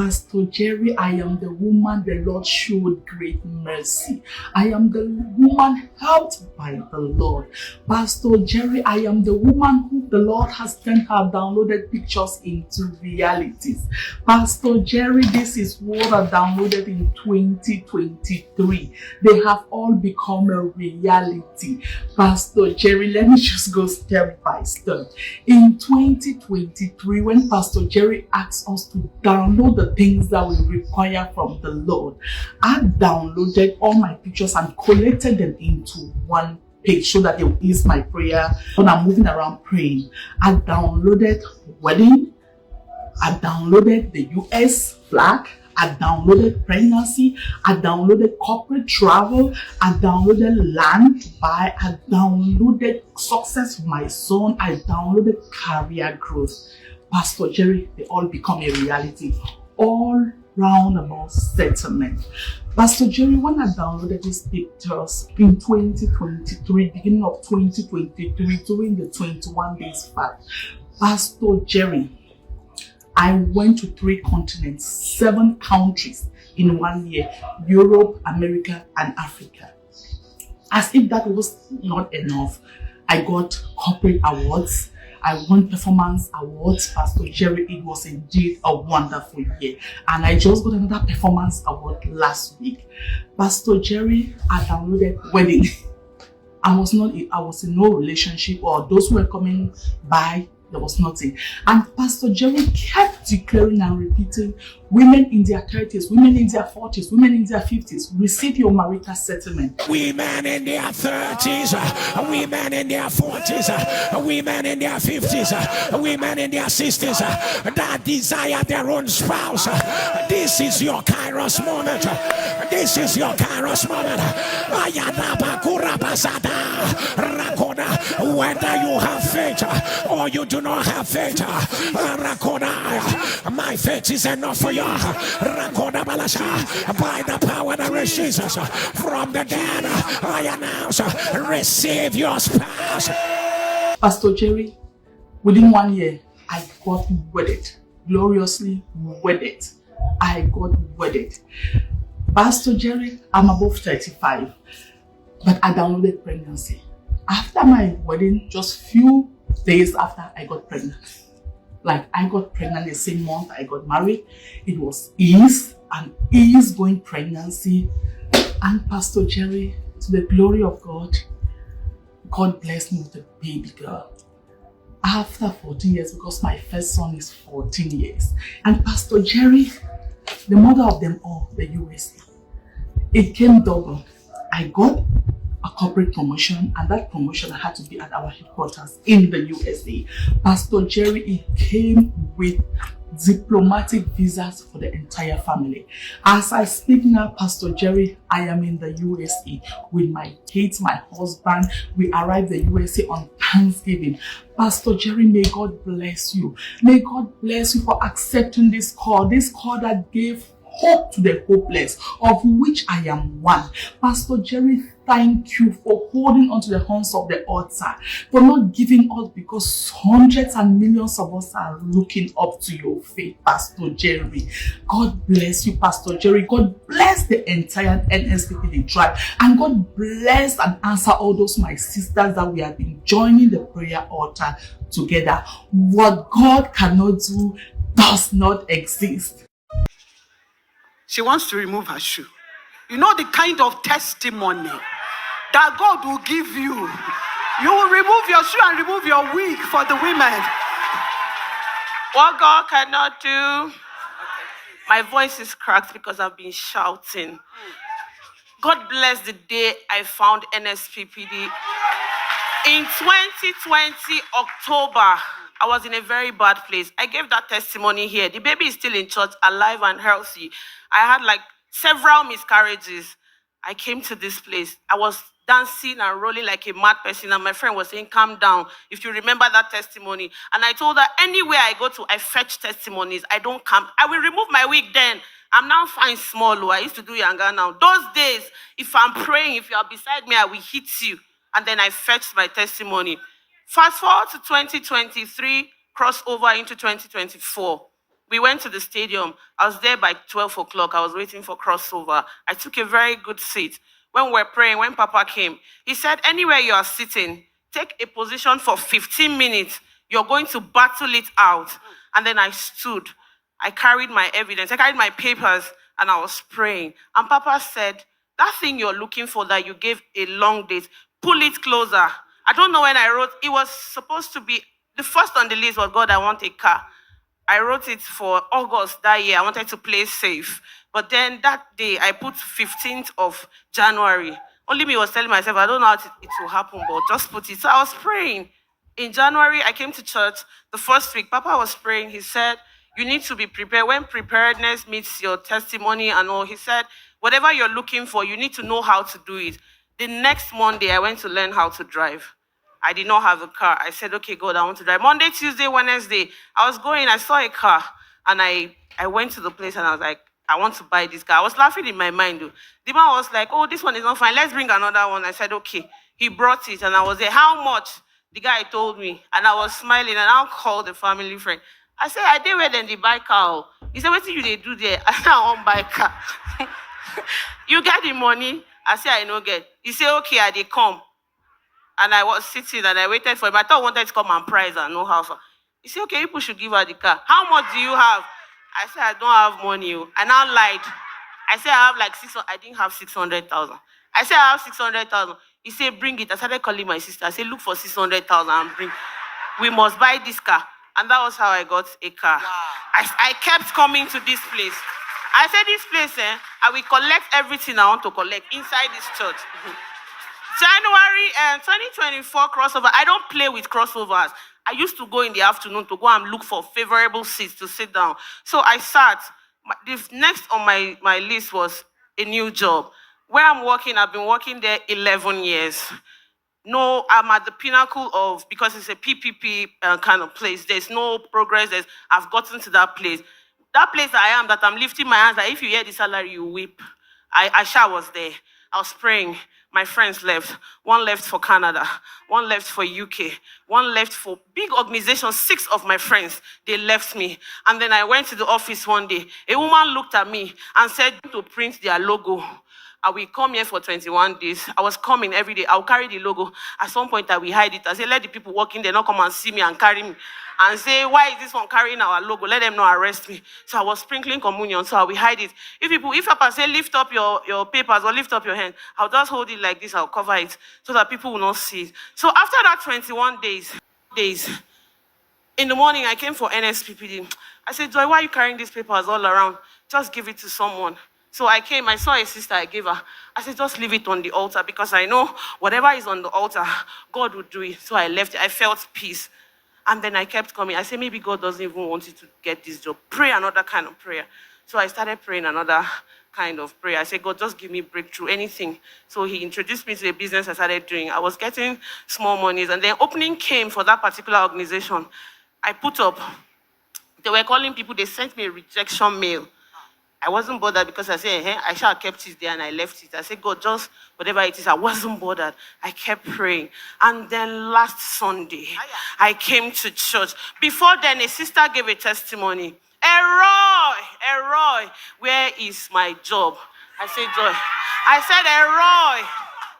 Pastor Jerry, I am the woman the Lord showed great mercy. I am the woman helped by the Lord. Pastor Jerry, I am the woman who the Lord has sent her downloaded pictures into realities. Pastor Jerry, this is what I downloaded in 2023. They have all become a reality. Pastor Jerry, let me just go step by step. In 2023, when Pastor Jerry asked us to download the things that we require from the Lord, I downloaded all my pictures and collected them into one page so that it will ease my prayer when I'm moving around praying. I downloaded wedding, I downloaded the US flag, I downloaded pregnancy, I downloaded corporate travel, I downloaded land to buy, I downloaded success for my son, I downloaded career growth. Pastor Jerry, they all become a reality. All round about settlement. Pastor Jerry, when I downloaded these pictures in 2023, beginning of 2023, during the 21 days fast, Pastor Jerry, I went to 3 continents, 7 countries in 1 year: Europe, America, and Africa. As if that was not enough, I got corporate awards. I won performance awards. Pastor Jerry, it was indeed a wonderful year. And I just got another performance award last week. Pastor Jerry, I downloaded wedding. I was in no relationship, or those who were coming by, there was nothing. And Pastor Jerry kept declaring and repeating, women in their 30s, women in their 40s, women in their 50s, receive your marital settlement. Women in their 30s, women in their 40s, women in their 50s, women in their 60s that desire their own spouse. This is your Kairos moment. This is your Kairos moment. Whether you have faith or you do not have faith, my faith is enough for you. By the power that raised Jesus from the dead, I announce, receive your spouse. Pastor Jerry, within 1 year, I got wedded. Gloriously wedded. I got wedded. Pastor Jerry, I'm above 35, but I downloaded pregnancy. After my wedding, just few days after, I got pregnant. Like, I got pregnant the same month I got married. It was an ease-going pregnancy. And Pastor Jerry, to the glory of God, God blessed me with a baby girl. After 14 years, because my first son is 14 years. And Pastor Jerry, the mother of them all, the USA, it came double. I got a corporate promotion, and that promotion I had to be at our headquarters in the USA. Pastor Jerry, it came with diplomatic visas for the entire family. As I speak now, Pastor Jerry, I am in the USA with my kids, my husband. We arrived the USA on Thanksgiving. Pastor Jerry, may God bless you. May God bless you for accepting this call that gave hope to the hopeless, of which I am one. Pastor Jerry, thank you for holding on to the horns of the altar, for not giving up, because hundreds and millions of us are looking up to your faith, Pastor Jerry. God bless you, Pastor Jerry. God bless the entire NSPPD tribe, and God bless and answer all those my sisters that we have been joining the prayer altar together. What God cannot do does not exist. She wants to remove her shoe. You know the kind of testimony that God will give you. You will remove your shoe and remove your wig for the women. What God cannot do. My voice is cracked because I've been shouting. God bless the day I found NSPPD. In 2020, October, I was in a very bad place. I gave that testimony here. The baby is still in church, alive and healthy. I had like several miscarriages. I came to this place. I was dancing and rolling like a mad person, and my friend was saying, calm down, if you remember that testimony. And I told her, anywhere I go to, I fetch testimonies. I don't come. I will remove my wig then. I'm now fine small. I used to do younger now. Those days, if I'm praying, if you are beside me, I will hit you. And then I fetched my testimony. Fast forward to 2023, cross over into 2024. We went to the stadium. I was there by 12 o'clock. I was waiting for crossover. I took a very good seat. When we were praying, when Papa came, he said, anywhere you are sitting, take a position for 15 minutes. You're going to battle it out. And then I stood. I carried my evidence. I carried my papers, and I was praying. And Papa said, that thing you're looking for that you gave a long date, pull it closer. I don't know when I wrote. It was supposed to be, the first on the list was, God, I want a car. I wrote it for August that year. I wanted to play safe. But then that day, I put 15th of January. Only me was telling myself, I don't know how it will happen, but just put it. So I was praying. In January, I came to church. The first week, Papa was praying. He said, you need to be prepared. When preparedness meets your testimony and all, he said, whatever you're looking for, you need to know how to do it. The next Monday, I went to learn how to drive. I did not have a car. I said, okay, God, I want to drive. Monday, Tuesday, Wednesday, I was going, I saw a car, and I went to the place, and I was like, I want to buy this car. I was laughing in my mind, though. The man was like, oh, this one is not fine. Let's bring another one. I said, okay. He brought it, and I was there. How much? The guy told me, and I was smiling, and I called the family friend. I said, I did where then the buy car. He said, what did you do there? I said, I want buy car. You get the money? I said, I no get. He said, okay, I did come. And I was sitting, and I waited for him. I thought I wanted to come and price and know how far. He said, okay, people should give her the car. How much do you have? I said, I don't have money. I now lied. I said, I have like 600. I didn't have 600,000. I said, I have 600,000. He said, bring it. I started calling my sister. I said, look for 600,000 and bring. We must buy this car. And that was how I got a car. Wow. I kept coming to this place. I said, this place, I will collect everything I want to collect inside this church. January 2024 crossover. I don't play with crossovers. I used to go in the afternoon to go and look for favorable seats to sit down. So I sat. The next on my list was a new job. Where I'm working, I've been working there 11 years. No, I'm at the pinnacle of, because it's a PPP kind of place. There's no progress. I've gotten to that place. That place I am, that I'm lifting my hands, that if you hear the salary, you weep. I was there. I was praying. My friends left. One left for Canada. One left for UK. One left for big organizations. 6 of my friends, they left me. And then I went to the office one day. A woman looked at me and said to print their logo. I will come here for 21 days. I was coming every day. I'll carry the logo. At some point, I will hide it. I say, let the people working there not come and see me and carry me. And say, why is this one carrying our logo? Let them not arrest me. So I was sprinkling communion, so I will hide it. If Papa say, lift up your papers or lift up your hand, I'll just hold it like this. I'll cover it so that people will not see it. So after that 21 days, in the morning, I came for NSPPD. I said, Joy, why are you carrying these papers all around? Just give it to someone. So I came, I saw a sister, I gave her. I said, just leave it on the altar because I know whatever is on the altar, God will do it. So I left it. I felt peace. And then I kept coming. I said, maybe God doesn't even want you to get this job. Pray another kind of prayer. So I started praying another kind of prayer. I said, God, just give me breakthrough, anything. So he introduced me to a business I started doing. I was getting small monies. And then opening came for that particular organization. I put up. They were calling people. They sent me a rejection mail. I wasn't bothered because I said, I shall have kept it there and I left it. I said, God, just whatever it is, I wasn't bothered. I kept praying. And then last Sunday, I came to church. Before then, a sister gave a testimony. Eroy, where is my job? I said, Joy. I said,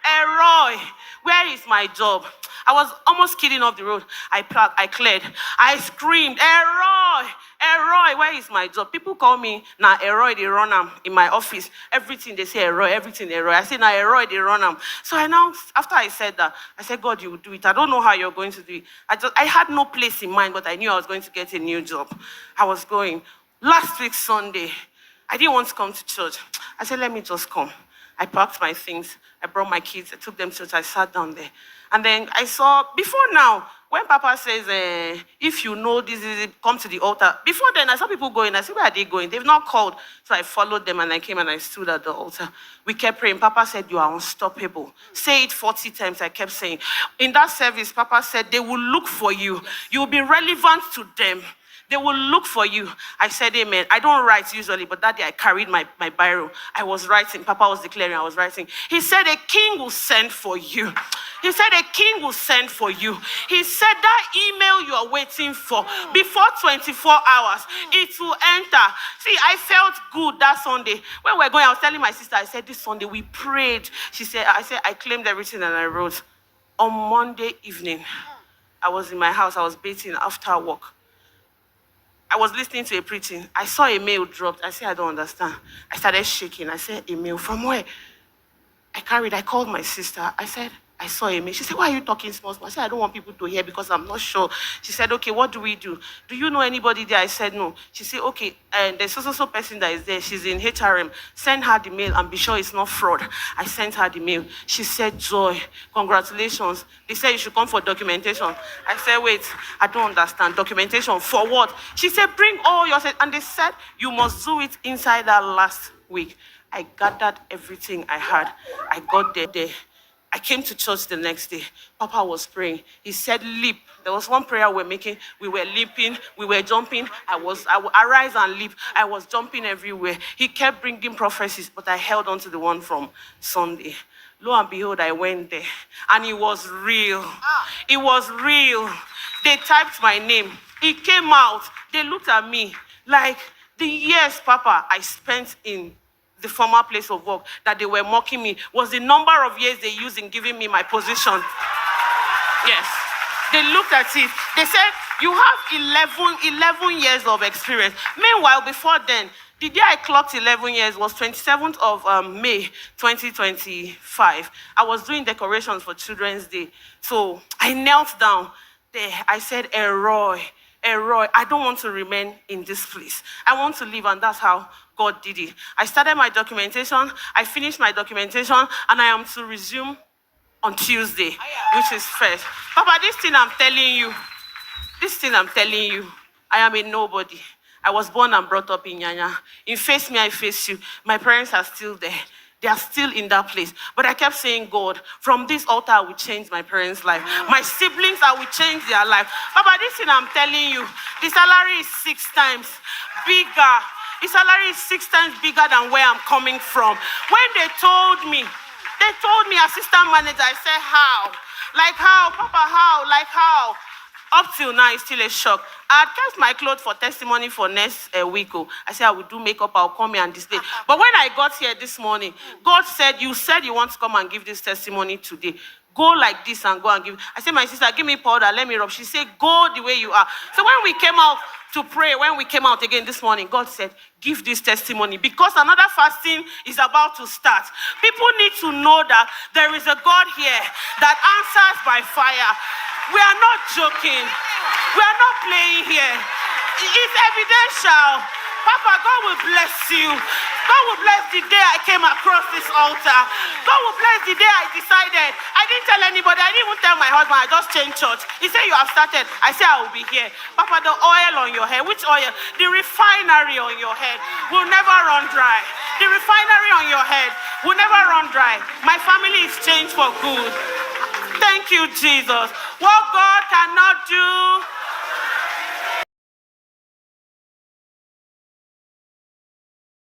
Eroy, where is my job? I was almost skidding off the road. I cleared. I screamed, Eroy, where is my job? People call me, now Eroy, they run am in my office. Everything they say, Eroy, everything Eroy. I said, now Eroy, they run am. So after I said that, I said, God, you will do it. I don't know how you're going to do it. I had no place in mind, but I knew I was going to get a new job. I was going. Last week, Sunday, I didn't want to come to church. I said, let me just come. I packed my things. I brought my kids. I took them to church. I sat down there. And then I saw, before now, when Papa says, if you know this is it, come to the altar. Before then, I saw people going. I said, where are they going? They've not called. So I followed them and I came and I stood at the altar. We kept praying. Papa said, you are unstoppable. Say it 40 times. I kept saying. In that service, Papa said, they will look for you. You will be relevant to them. They will look for you. I said, amen. I don't write usually, but that day I carried my biro. I was writing. Papa was declaring, I was writing. He said, a king will send for you. He said, a king will send for you. He said, that email you are waiting for, before 24 hours, it will enter. See, I felt good that Sunday. When we were going, I was telling my sister, I said, this Sunday we prayed. I claimed everything and I wrote. On Monday evening, I was in my house. I was bathing after work. I was listening to a preaching. I saw a mail dropped. I said, I don't understand. I started shaking. I said, a mail from where? I called my sister. I said, I saw a mail. She said, why are you talking small? I said, I don't want people to hear because I'm not sure. She said, okay, what do we do? Do you know anybody there? I said, no. She said, okay, and there's so person that is there. She's in HRM. Send her the mail and be sure it's not fraud. I sent her the mail. She said, Joy, congratulations. They said you should come for documentation. I said, wait, I don't understand. Documentation for what? She said, bring all your... And they said, you must do it inside that last week. I gathered everything I had. I got there. I came to church the next day. Papa was praying. He said, leap. There was one prayer we're making. We were leaping. We were jumping. I arise and leap. I was jumping everywhere. He kept bringing prophecies, but I held on to the one from Sunday. Lo and behold, I went there. And it was real. It was real. They typed my name. It came out. They looked at me like the years, Papa, I spent in the former place of work, that they were mocking me, was the number of years they used in giving me my position. Yes. They looked at it. They said, you have 11 years of experience. Meanwhile, before then, the day I clocked 11 years was 27th of May, 2025. I was doing decorations for Children's Day. So I knelt down there. I said, Elroy, I don't want to remain in this place. I want to leave, and that's how God did it. I started my documentation, I finished my documentation, and I am to resume on Tuesday, which is first. Papa, this thing I'm telling you, I am a nobody. I was born and brought up in Nyanya. In Face Me, I Face You. My parents are still there. They are still in that place. But I kept saying, God, from this altar, I will change my parents' life. My siblings, I will change their life. Papa, this thing I'm telling you, the salary is 6 times bigger. The salary is 6 times bigger than where I'm coming from. When they told me, assistant manager, I said, how? Like how? Papa, how? Like how? Up till now, it's still a shock. I had kept my clothes for testimony for next week. I said, I will do makeup, I'll come here and display. But when I got here this morning, God said, you want to come and give this testimony today. Go like this and go and give. I said, my sister, give me powder, let me rub. She said, go the way you are. So when we came out to pray, when we came out again this morning, God said, give this testimony because another fasting is about to start. People need to know that there is a God here that answers by fire. We are not joking. We are not playing here. It's evidential. Papa, God will bless you. God will bless the day I came across this altar. God will bless the day I decided. I didn't tell anybody. I didn't even tell my husband. I just changed church. He said, you have started. I said, I will be here. Papa, the oil on your head. Which oil? The refinery on your head will never run dry. The refinery on your head will never run dry. My family is changed for good. Thank you, Jesus. What God cannot do,